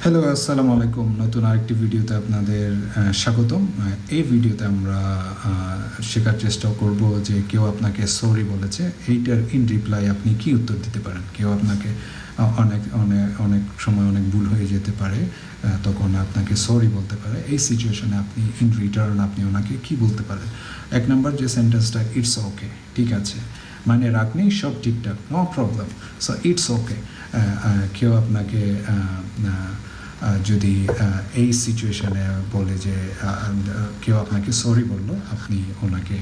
Hello, আসসালামু আলাইকুম। নতুন আরেকটি ভিডিওতে আপনাদের স্বাগতম। এই ভিডিওতে আমরা শেখার চেষ্টা করব যে কেউ আপনাকে সরি বলেছে, এইটার ইন রিপ্লাই আপনি কি উত্তর দিতে পারেন। কেউ আপনাকে অনেক অনেক অনেক সময় অনেক ভুল হয়ে যেতে পারে, তখন আপনাকে সরি বলতে পারে। এই সিচুয়েশনে আপনি ইন রিটার্ন আপনি ওনাকে কি বলতে পারেন। এক নম্বর যে সেন্টেন্সটা, ইটস ওকে, ঠিক আছে, মানে রাগ নেই, সব ঠিকঠাক, no problem, so it's okay. কেউ আপনাকে যদি এই সিচুয়েশানে বলে যে কেউ আপনাকে সরি বললো, আপনি ওনাকে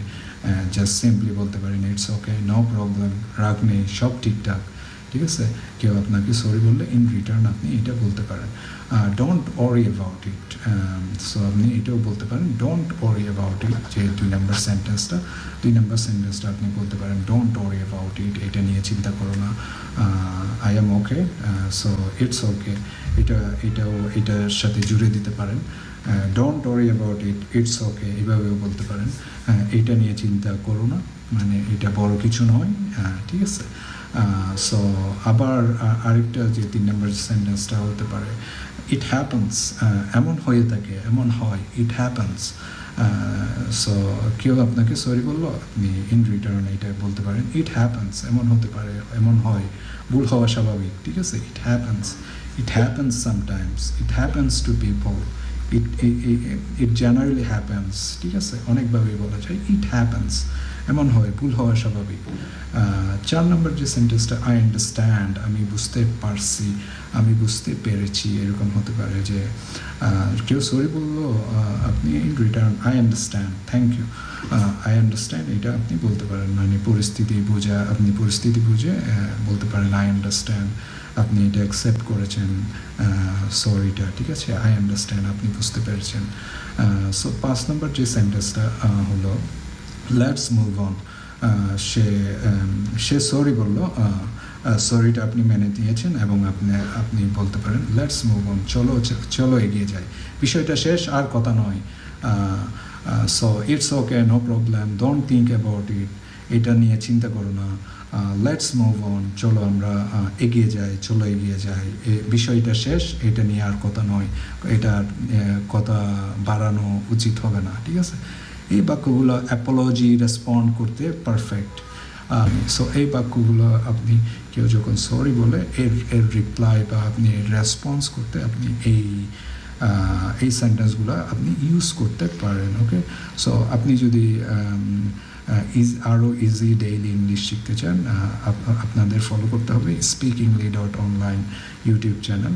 জাস্ট সিম্পলি বলতে পারেন ইটস ওকে, নো প্রবলেম, রাগ নেই, সব ঠিকঠাক, ঠিক আছে। কেউ আপনাকে সরি বললে ইন রিটার্ন আপনি এটা বলতে পারেন, don't worry about it. So আপনি এটাও বলতে পারেন ডোন্ট ওয়ারি অ্যাবাউট ইট। যে দুই নম্বর সেন্টেন্সটা আপনি বলতে পারেন ডোন্ট ওয়ারি অ্যাবাউট ইট, এটা নিয়ে চিন্তা করো না, I am okay, so it's ওকে। এটার সাথে জুড়ে দিতে পারেন, don't worry about it, it's okay, এভাবেও বলতে পারেন। এটা নিয়ে চিন্তা করো না, মানে এটা বড় কিছু নয়, ঠিক আছে। সো আবার আরেকটা যে তিন নম্বর সেন্টেন্সটা হতে পারে ইট হ্যাপেন্স, এমন হয়ে থাকে, এমন হয়, ইট হ্যাপেন্স। সো কেউ আপনাকে সরি বললো, আপনি ইন রিটার্ন এটা বলতে পারেন ইট হ্যাপেন্স, এমন হতে পারে, এমন হয়, ভুল হওয়া স্বাভাবিক, ঠিক আছে। It happens sometimes, it happens to people, it generally happens, ঠিক আছে। অনেকভাবেই বলা যায় ইট হ্যাপেন্স, এমন হয়, ভুল হওয়া স্বাভাবিক। চার নম্বর যে সেন্টেন্সটা, আই আন্ডারস্ট্যান্ড, আমি বুঝতে পারছি, আমি বুঝতে পেরেছি, এরকম হতে পারে যে কেউ সরি বললো, আপনি in return I understand, thank you, I understand, এটা আপনি বলতে পারেন, মানে আপনি পরিস্থিতি বুঝে বলতে পারেন আই আন্ডারস্ট্যান্ড, আপনি এটা অ্যাকসেপ্ট করেছেন সরিটা, ঠিক আছে, আই আন্ডারস্ট্যান্ড, আপনি বুঝতে পেরেছেন। সো 5 নম্বর যে সেন্টেন্সটা হলো let's move on, say sorry বললো, সরিটা আপনি মেনে নিয়েছেন এবং আপনি বলতে পারেন লেটস মুভ অন, চলো এগিয়ে যাই, বিষয়টা শেষ, আর কথা নয়। So it's okay, no problem, don't think about it, এটা নিয়ে চিন্তা করো না, লেটস মুভ অন, চলো আমরা এগিয়ে যাই, বিষয়টা শেষ, এটা নিয়ে আর কথা নয়, এটা কথা বাড়ানো উচিত হবে না, ঠিক আছে। এই বাক্যগুলো অ্যাপোলজি রেসপন্ড করতে পারফেক্ট। সো এই বাক্যগুলো আপনি কেউ যখন সরি বলে এর রিপ্লাই বা আপনি রেসপন্স করতে আপনি এই সেন্টেন্সগুলো আপনি ইউজ করতে পারেন, ওকে। সো আপনি যদি আরও ইজি ডেইলি ইংলিশ শিখতে চান, আপনাদের ফলো করতে হবে speakingly.online YouTube channel.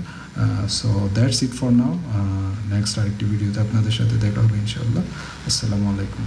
So that's it for now. Next আরেকটি ভিডিওতে আপনাদের সাথে দেখা হবে ইনশাআল্লাহ। আসসালামু আলাইকুম।